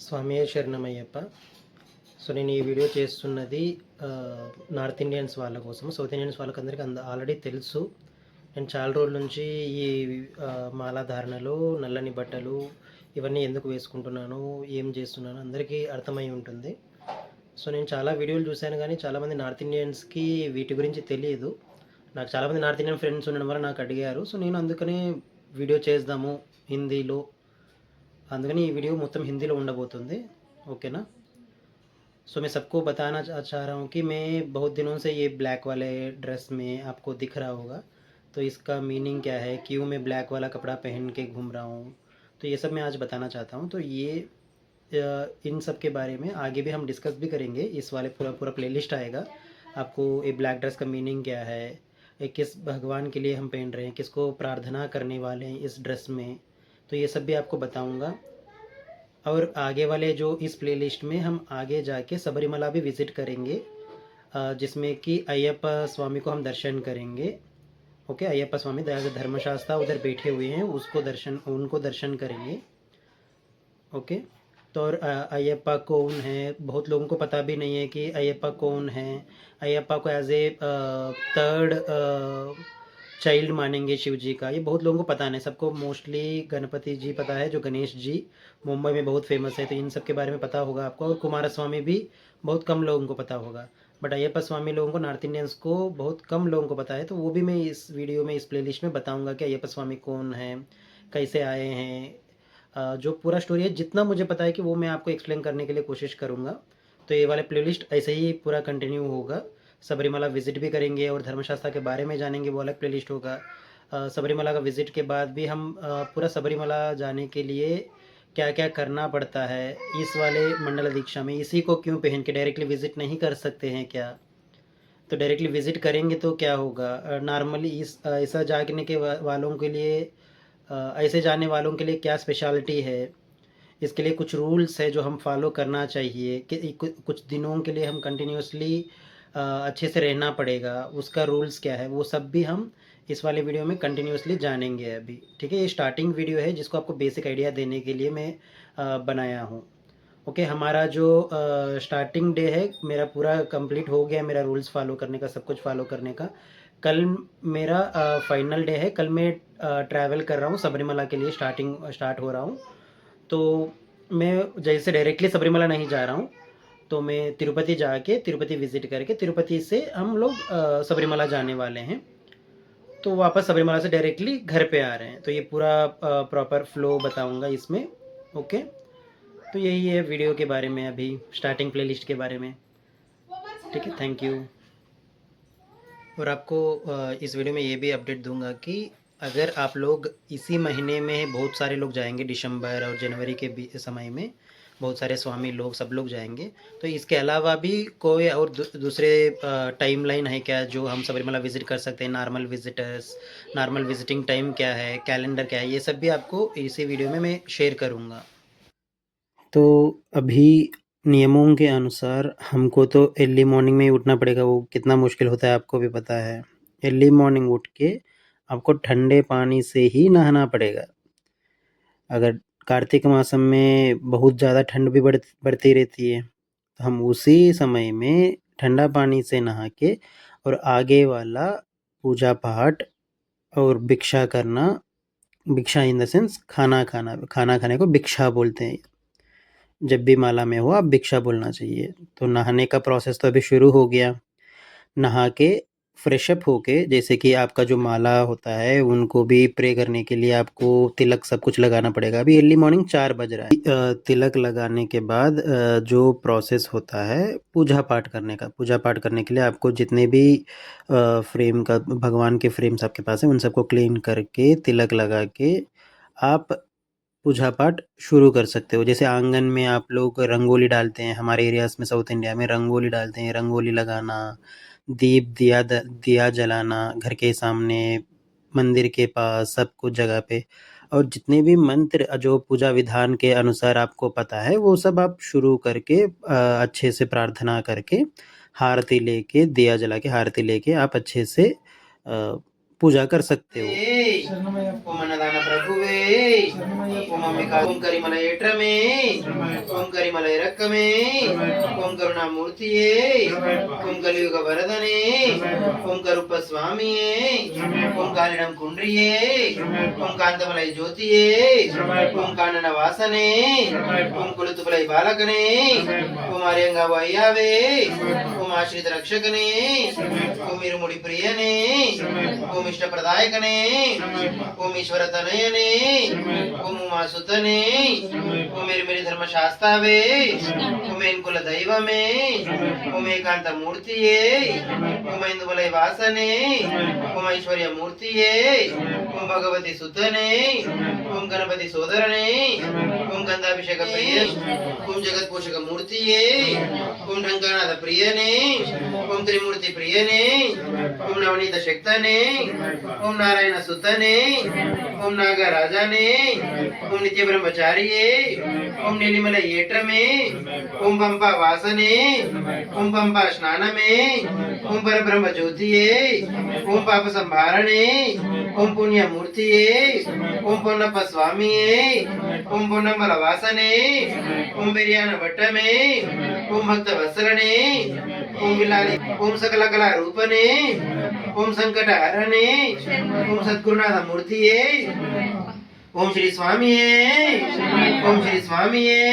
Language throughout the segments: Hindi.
స్వామియే శరణమయ్యప్ప. సో, నేను ఈ వీడియో చేస్తున్నది నార్త్ ఇండియన్స్ వాళ్ళ కోసం. సౌత్ ఇండియన్స్ వాళ్ళకందరికీ ఆల్రెడీ తెలుసు. నేను చాలా రోజుల నుంచి ఈ మాలాధారణలు, నల్లని బట్టలు ఇవన్నీ ఎందుకు వేసుకుంటున్నాను, ఏం చేస్తున్నాను అందరికీ అర్థమై ఉంటుంది. సో, నేను చాలా వీడియోలు చూశాను కానీ చాలామంది నార్త్ ఇండియన్స్‌కి వీటి గురించి తెలీదు. నాకు చాలామంది నార్త్ ఇండియన్ ఫ్రెండ్స్ ఉండడం వల్ల నాకు అడిగారు. సో, నేను అందుకనే వీడియో చేద్దాము హిందీలో. అందుకని ఈ వీడియో మొత్తం హిందీలో ఉండబోతుంది. ఓకేనా? सो मैं सबको बताना चाह रहा हूँ कि मैं बहुत दिनों से ये ब्लैक वाले ड्रेस में आपको दिख रहा होगा, तो इसका मीनिंग क्या है, क्यों मैं ब्लैक वाला कपड़ा पहन के घूम रहा हूँ, तो ये सब मैं आज बताना चाहता हूँ। तो ये इन सब के बारे में आगे भी हम डिस्कस भी करेंगे। इस वाले पूरा पूरा प्लेलिस्ट आएगा। आपको ये ब्लैक ड्रेस का मीनिंग क्या है, ये किस भगवान के लिए हम पहन रहे हैं, किसको प्रार्थना करने वाले हैं इस ड्रेस में, तो ये सब भी आपको बताऊँगा। और आगे वाले जो इस प्लेलिस्ट में हम आगे जाके सबरीमला भी विज़िट करेंगे, जिसमें कि अय्यप्पा स्वामी को हम दर्शन करेंगे। ओके, अय्यप्पा स्वामी धर्मशास्त्रा उधर बैठे हुए हैं, उनको दर्शन करेंगे। ओके, तो और अय्यप्पा कौन है, बहुत लोगों को पता भी नहीं है कि अय्यप्पा कौन है। अय्यप्पा को एज ए थर्ड चाइल्ड मानेंगे शिव जी का, ये बहुत लोगों को पता नहीं। सबको मोस्टली गणपति जी पता है, जो गणेश जी मुंबई में बहुत फेमस है, तो इन सब के बारे में पता होगा आपको। और कुमार स्वामी भी बहुत कम लोगों को पता होगा, बट अय्यप्पा स्वामी लोगों को, नॉर्थ इंडियंस को बहुत कम लोगों को पता है। तो वो भी मैं इस वीडियो में, इस प्लेलिस्ट में बताऊंगा कि अय्यप्पा स्वामी कौन है, कैसे आए हैं, जो पूरा स्टोरी है जितना मुझे पता है कि वो मैं आपको एक्सप्लेन करने के लिए कोशिश करूँगा। तो ये वाले प्लेलिस्ट ऐसे ही पूरा कंटिन्यू होगा। सबरीमला विज़िट भी करेंगे और धर्मशास्त्रा के बारे में जानेंगे, वो अलग प्लेलिस्ट होगा। सबरीमला का विज़िट के बाद भी हम पूरा सबरीमला जाने के लिए क्या क्या करना पड़ता है इस वाले मंडल दीक्षा में, इसी को क्यों पहन के डायरेक्टली विज़िट नहीं कर सकते हैं क्या, तो डायरेक्टली विज़िट करेंगे तो क्या होगा। नॉर्मली इस ऐसा जाने के वालों के लिए, ऐसे जाने वालों के लिए क्या स्पेशलिटी है, इसके लिए कुछ रूल्स है जो हम फॉलो करना चाहिए कि कुछ दिनों के लिए हम कंटिन्यूसली अच्छे से रहना पड़ेगा, उसका रूल्स क्या है, वो सब भी हम इस वाले वीडियो में कंटिन्यूसली जानेंगे अभी। ठीक है, ये स्टार्टिंग वीडियो है जिसको आपको बेसिक आइडिया देने के लिए मैं बनाया हूँ। ओके, हमारा जो स्टार्टिंग डे है मेरा पूरा कंप्लीट हो गया, मेरा रूल्स फॉलो करने का, सब कुछ फॉलो करने का। कल मेरा फाइनल डे है, कल मैं ट्रैवल कर रहा हूँ सबरीमला के लिए, स्टार्ट हो रहा हूँ। तो मैं जैसे डायरेक्टली सबरीमला नहीं जा रहा हूँ, तो मैं तिरुपति जाके तिरुपति विज़िट करके तिरुपति से हम लोग सबरीमला जाने वाले हैं। तो वापस सबरीमला से डायरेक्टली घर पे आ रहे हैं। तो ये पूरा प्रॉपर फ्लो बताऊंगा इसमें। ओके, तो यही है वीडियो के बारे में, अभी स्टार्टिंग प्लेलिस्ट के बारे में। ठीक है, थैंक यू। और आपको इस वीडियो में ये भी अपडेट दूंगा कि अगर आप लोग इसी महीने में, बहुत सारे लोग जाएंगे दिसंबर और जनवरी के समय में, बहुत सारे स्वामी लोग, सब लोग जाएंगे। तो इसके अलावा भी कोई और दूसरे टाइमलाइन है क्या जो हम सबरीमला विज़िट कर सकते हैं, normal visitors, normal visiting time क्या है, कैलेंडर क्या है, ये सब भी आपको इसी वीडियो में मैं शेयर करूँगा। तो अभी नियमों के अनुसार हमको तो अर्ली मॉर्निंग में ही उठना पड़ेगा। वो कितना मुश्किल होता है आपको भी पता है। अर्ली मॉर्निंग उठ के आपको ठंडे पानी से ही नहाना पड़ेगा। अगर कार्तिक मासम में बहुत ज़्यादा ठंड भी बढ़ती रहती है, तो हम उसी समय में ठंडा पानी से नहा के और आगे वाला पूजा पाठ और भिक्षा करना, भिक्षा इन द सेंस खाना खाने को भिक्षा बोलते हैं। जब भी माला में हो आप भिक्षा बोलना चाहिए। तो नहाने का प्रोसेस तो अभी शुरू हो गया। नहा के फ्रेश अप होके, जैसे कि आपका जो माला होता है उनको भी प्रे करने के लिए आपको तिलक सब कुछ लगाना पड़ेगा। अभी अर्ली मॉर्निंग 4 बज रहा है। तिलक लगाने के बाद जो प्रोसेस होता है पूजा पाठ करने का, पूजा पाठ करने के लिए आपको जितने भी फ्रेम का, भगवान के फ्रेम्स आपके पास है उन सबको क्लीन करके तिलक लगा के आप पूजा पाठ शुरू कर सकते हो। जैसे आंगन में आप लोग रंगोली डालते हैं, हमारे एरियाज़ में साउथ इंडिया में रंगोली डालते हैं, रंगोली लगाना, दिया जलाना घर के सामने, मंदिर के पास, सब कुछ जगह पे, और जितने भी मंत्र जो पूजा विधान के अनुसार आपको पता है वो सब आप शुरू करके अच्छे से प्रार्थना करके, आरती लेके, दिया जला के आरती लेके आप अच्छे से पूजा कर सकते हो। ఓం అన్నదాన ప్రభువే ఓం అంబికా ఓం కరిమల ఏట్రమే ఓం కరిమల ఇరక్కమే ఓం కరుణామూర్తియే ఓం కలియుగ వరదనే ఓం కరుప్ప స్వామియే ఓం కాలిడం కుండ్రియే ఓం కాంతమలై జ్యోతియే ఓం కానన వాసనే ఓం కులుతుపలై బాలకనే ఓం ఆర్యంగా వయ్యావే ఓం ఆశ్రిత రక్షకనే ఓం ఇరుముడి ప్రియనే ఓం ఇష్ట ప్రదాయకనే ఓం ఈశ్వర తనయనే ఓం ఉమాసుతనే ఓం మేరి ధర్మ శాస్త్రావే ఓం కుల దైవమే ఓం ఏకాంత మూర్తియే ఓం ఇందుమలై వాసనే ఓం ఐశ్వర్య మూర్తియే ఓం భగవతి సుతనే ఓం గణపతి సోదరనే ఓం గంధాభిషేక ప్రియ ఓం జగత్ పోషక మూర్తియే ఓం ఢంకానాథ ప్రియనే ఓం త్రిమూర్తి ప్రియనే ఓం నవనీత శక్తనే ఓం నారాయణ సుతనే ఓం నాగరాజానే ఓం నిత్య బ్రహ్మచారియే ఓం నీలిమల ఏట్రమే ఓం పంపా వాసనే ఓం పంపా స్నానమే ఓం పరబ్రహ్మ జ్యోతియే ఓం పాప సంభారణే ఓం పుణ్యమూర్తియే ఓం పొన్నప్ప స్వామియే ఓం పొన్నమ్మల వాసనే ఓం బిర్యాన భట్టమే ఓం భక్త వత్సలనే ఓం విలాలి ఓం సకల కళా రూపనే ఓం సంకట హరణే ఓం సద్గురునాథ మూర్తియే ఓం శ్రీ స్వామియే ఓం శ్రీ స్వామియే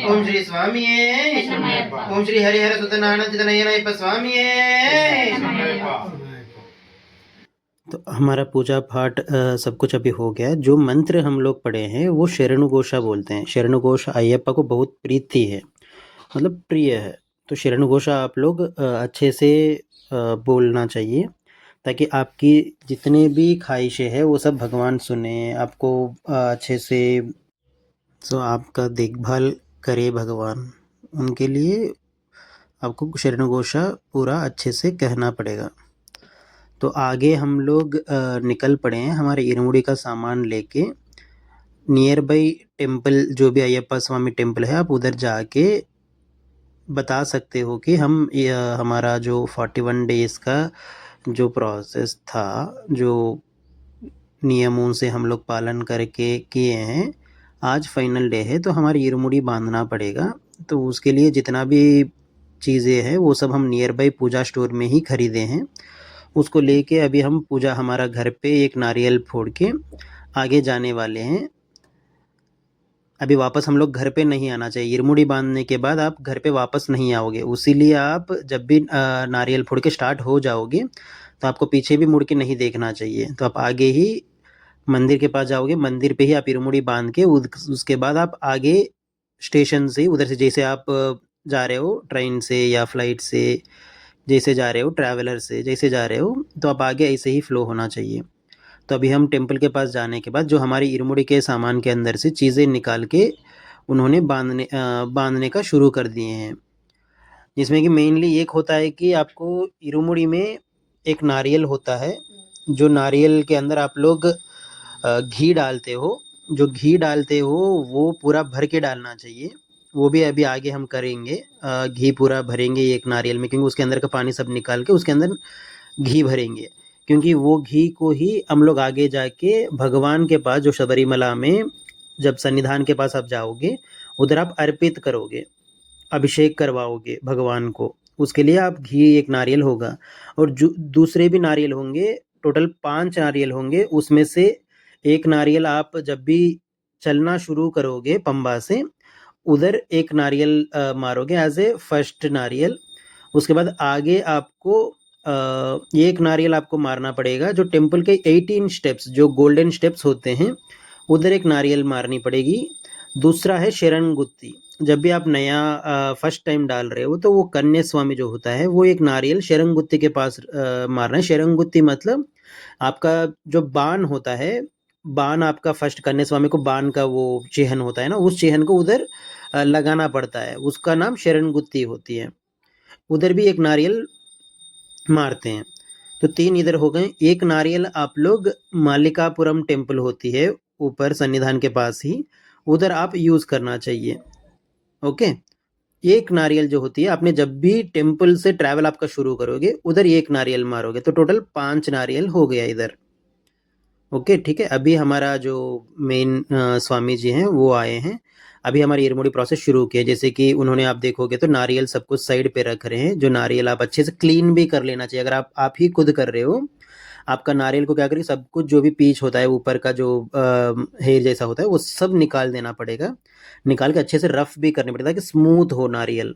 ఓం శ్రీ స్వామియే ఓం శ్రీ హరిహర సుతనానందిత నయనయప్ప స్వామియే। तो हमारा पूजा पाठ सब कुछ अभी हो गया। जो मंत्र हम लोग पढ़े हैं वो शरणुघोषा बोलते हैं। शरणुघोष अयप्पा को बहुत प्रीति है, मतलब प्रिय है। तो शरणुघोषा आप लोग अच्छे से बोलना चाहिए, ताकि आपकी जितने भी ख्वाहिशें हैं वो सब भगवान सुने, आपको अच्छे से तो आपका देखभाल करे भगवान। उनके लिए आपको शरणुघोषा पूरा अच्छे से कहना पड़ेगा। तो आगे हम लोग निकल पड़े हैं हमारे इरमुड़ी का सामान लेके। नियर बाई टेम्पल जो भी अयप्पा स्वामी टेम्पल है, आप उधर जाके बता सकते हो कि हम हमारा जो 41 डेज़ का जो प्रोसेस था, जो नियमों से हम लोग पालन करके किए हैं, आज फाइनल डे है तो हमारी इरमुड़ी बांधना पड़ेगा। तो उसके लिए जितना भी चीज़ें हैं वो सब हम नियर बाई पूजा स्टोर में ही ख़रीदे हैं। उसको लेके अभी हम पूजा हमारा घर पे एक नारियल फोड़ के आगे जाने वाले हैं। अभी वापस हम लोग घर पे नहीं आना चाहिए। इरमुड़ी बांधने के बाद आप घर पे वापस नहीं आओगे, उसीलिए आप जब भी नारियल फोड़ के स्टार्ट हो जाओगे तो आपको पीछे भी मुड़ के नहीं देखना चाहिए। तो आप आगे ही मंदिर के पास जाओगे, मंदिर पे ही आप इरमुड़ी बांध के उसके बाद आप आगे स्टेशन से उधर से जैसे आप जा रहे हो ट्रेन से या फ्लाइट से जैसे जा रहे हो, ट्रैवलर से जैसे जा रहे हो, तो आप आगे ऐसे ही फ्लो होना चाहिए। तो अभी हम टेम्पल के पास जाने के बाद जो हमारी इरमुड़ी के सामान के अंदर से चीज़ें निकाल के उन्होंने बांधने का शुरू कर दिए हैं। जिसमें कि मेनली एक होता है कि आपको इरमुड़ी में एक नारियल होता है, जो नारियल के अंदर आप लोग घी डालते हो। जो घी डालते हो वो पूरा भर के डालना चाहिए। वो भी अभी आगे हम करेंगे। घी पूरा भरेंगे एक नारियल में, क्योंकि उसके अंदर का पानी सब निकाल के उसके अंदर घी भरेंगे, क्योंकि वो घी को ही हम लोग आगे जाके भगवान के पास जो शबरीमला में जब सन्निधान के पास आप जाओगे उधर आप अर्पित करोगे, अभिषेक करवाओगे भगवान को। उसके लिए आप घी एक नारियल होगा और जो दूसरे भी नारियल होंगे, टोटल 5 नारियल होंगे। उसमें से एक नारियल आप जब भी चलना शुरू करोगे पंबा से, उधर एक नारियल मारोगे एज ए फर्स्ट नारियल। उसके बाद आगे आपको एक नारियल आपको मारना पड़ेगा। जो टेम्पल के 18 स्टेप्स जो गोल्डन स्टेप्स होते हैं उधर एक नारियल मारनी पड़ेगी। दूसरा है शरण गुत्ती। जब भी आप नया फर्स्ट टाइम डाल रहे हो तो वो कन्या स्वामी जो होता है वो एक नारियल शरण गुत्ती के पास मारना है। शरण गुत्ती मतलब आपका जो बाण होता है, बाण आपका फर्स्ट कन्या स्वामी को बाण का वो चिन्ह होता है ना, उस चिन्ह को उधर लगाना पड़ता है, उसका नाम शरण गुत्ती होती है। उधर भी एक नारियल मारते हैं। तो 3 इधर हो गए। एक नारियल आप लोग मालिकापुरम टेम्पल होती है ऊपर सन्निधान के पास ही, उधर आप यूज़ करना चाहिए। ओके, एक नारियल जो होती है, आपने जब भी टेम्पल से ट्रैवल आपका शुरू करोगे उधर एक नारियल मारोगे तो टोटल 5 नारियल हो गया इधर। ओके, ठीक है। अभी हमारा जो मेन स्वामी जी हैं वो आए हैं, अभी हमारी इरमुड़ी प्रोसेस शुरू की है। जैसे कि उन्होंने, आप देखोगे तो नारियल सब कुछ साइड पे रख रहे हैं। जो नारियल आप अच्छे से क्लीन भी कर लेना चाहिए। अगर आप ही खुद कर रहे हो, आपका नारियल को क्या करें, सब कुछ जो भी पीच होता है ऊपर का जो हेयर जैसा होता है वो सब निकाल देना पड़ेगा। निकाल के अच्छे से रफ भी करने पड़ेगा ताकि स्मूथ हो नारियल।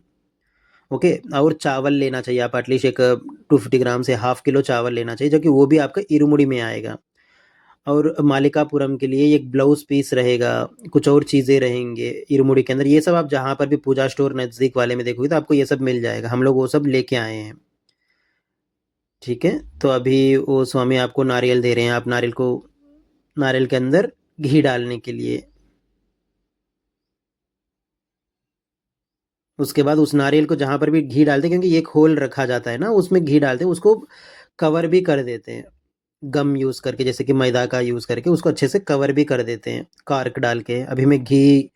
ओके, और चावल लेना चाहिए आप एटलीस्ट एक 250 ग्राम से हाफ किलो चावल लेना चाहिए, जो कि वो भी आपका इरुमुड़ी में आएगा। और मालिकापुरम के लिए एक ब्लाउज पीस रहेगा, कुछ और चीज़ें रहेंगे इरुमुड़ी के अंदर। ये सब आप जहाँ पर भी पूजा स्टोर नज़दीक वाले में देखोगे तो आपको ये सब मिल जाएगा। हम लोग वो सब लेके आए हैं। ठीक है, तो अभी वो स्वामी आपको नारियल दे रहे हैं। आप नारियल के अंदर घी डालने के लिए, उसके बाद उस नारियल को जहाँ पर भी घी डालते हैं, क्योंकि एक होल रखा जाता है ना, उसमें घी डालते हैं, उसको कवर भी कर देते हैं गम यूज़ करके, जैसे कि मैदा का यूज़ करके उसको अच्छे से कवर भी कर देते हैं कार्क डाल के। अभी मैं घी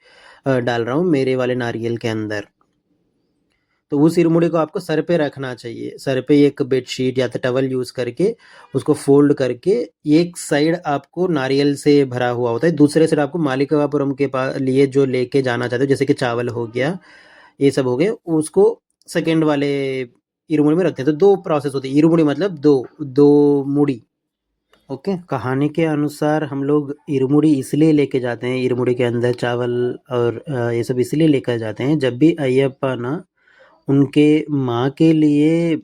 डाल रहा हूँ मेरे वाले नारियल के अंदर। तो उस इरमुड़ी को आपको सर पे रखना चाहिए। सर पे एक बेडशीट या तो टवल यूज़ करके उसको फोल्ड करके, एक साइड आपको नारियल से भरा हुआ होता है, दूसरे साइड आपको मालिकापुरम के पास लिए जो लेके जाना चाहते हो, जैसे कि चावल हो गया, ये सब हो गए, उसको सेकंड वाले इरुमुड़ी में रखते हैं। तो 2 प्रोसेस होती है। इरुमुड़ी मतलब 2 मुड़ी। ओके, कहानी के अनुसार हम लोग इरुमुड़ी इसलिए लेके जाते हैं, इरुमुड़ी के अंदर चावल और ये सब इसलिए लेकर जाते हैं, जब भी अय्यप्पा ना उनके माँ के लिए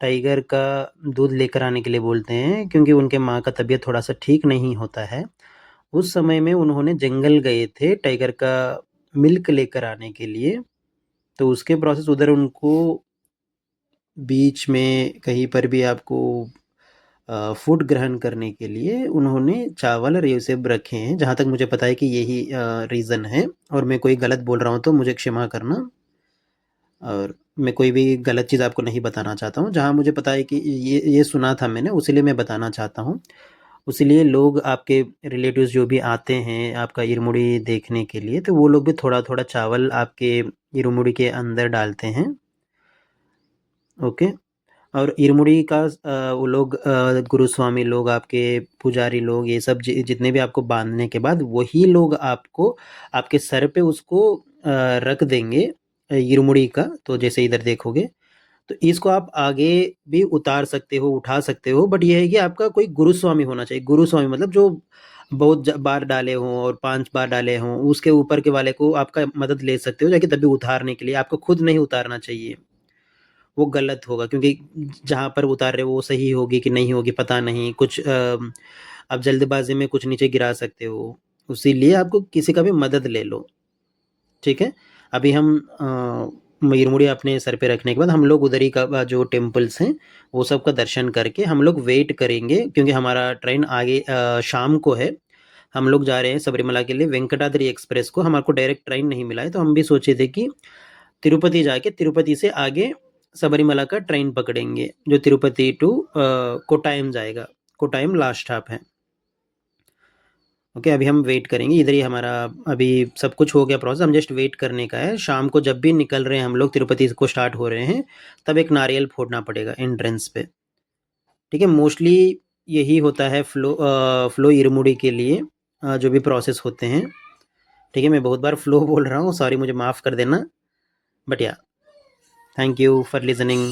टाइगर का दूध लेकर आने के लिए बोलते हैं, क्योंकि उनके माँ का तबीयत थोड़ा-सा ठीक नहीं होता है। उस समय में उन्होंने जंगल गए थे टाइगर का मिल्क लेकर आने के लिए। तो उसके प्रोसेस उधर उनको बीच में कहीं पर भी आपको फूड ग्रहण करने के लिए उन्होंने चावल और ये सब रखे हैं। जहाँ तक मुझे पता है कि यही रीज़न है, और मैं कोई गलत बोल रहा हूँ तो मुझे क्षमा करना। और मैं कोई भी गलत चीज़ आपको नहीं बताना चाहता हूँ। जहाँ मुझे पता है कि ये सुना था मैंने, उसीलिए मैं बताना चाहता हूँ। उसीलिए लोग, आपके रिलेटिव्स जो भी आते हैं आपका इरमुड़ी देखने के लिए, तो वो लोग भी थोड़ा-थोड़ा चावल आपके इरमुड़ी के अंदर डालते हैं। ओके, और इरमुड़ी का वो लोग गुरुस्वामी लोग, आपके पुजारी लोग, ये सब जितने भी आपको बांधने के बाद वही लोग आपको आपके सर पे उसको रख देंगे इरमुड़ी का। तो जैसे इधर देखोगे तो इसको आप आगे भी उतार सकते हो, उठा सकते हो, बट ये है कि आपका कोई गुरुस्वामी होना चाहिए। गुरुस्वामी मतलब जो बहुत बार डाले हों और 5 बार डाले हों, उसके ऊपर के वाले को आपका मदद ले सकते हो जाके तभी उतारने के लिए। आपको खुद नहीं उतारना चाहिए, वो गलत होगा, क्योंकि जहाँ पर उतार रहे हो वो सही होगी कि नहीं होगी पता नहीं। कुछ आप जल्दबाजी में कुछ नीचे गिरा सकते हो, इसीलिए आपको किसी का भी मदद ले लो। ठीक है, अभी हम इरमुड़ी अपने सर पे रखने के बाद हम लोग उधर ही का जो टेम्पल्स हैं वो सब का दर्शन करके हम लोग वेट करेंगे, क्योंकि हमारा ट्रेन आगे शाम को है। हम लोग जा रहे हैं सबरीमला के लिए वेंकटाद्रि एक्सप्रेस को। हमारे को डायरेक्ट ट्रेन नहीं मिला है, तो हम भी सोचे थे कि तिरुपति जाके तिरुपति से आगे सबरीमला का ट्रेन पकड़ेंगे, जो तिरुपति टू कोटायम जाएगा। कोटायम लास्ट स्टॉप है। ओके, अभी हम वेट करेंगे इधर ही। हमारा अभी सब कुछ हो गया प्रोसेस, हम जस्ट वेट करने का है। शाम को जब भी निकल रहे हैं हम लोग, तिरुपति को स्टार्ट हो रहे हैं, तब एक नारियल फोड़ना पड़ेगा एंट्रेंस पे। ठीक है, मोस्टली यही होता है फ्लो इरमुड़ी के लिए जो भी प्रोसेस होते हैं। ठीक है, मैं बहुत बार फ्लो बोल रहा हूँ, सॉरी, मुझे माफ़ कर देना। बट या, थैंक यू फॉर लिसनिंग।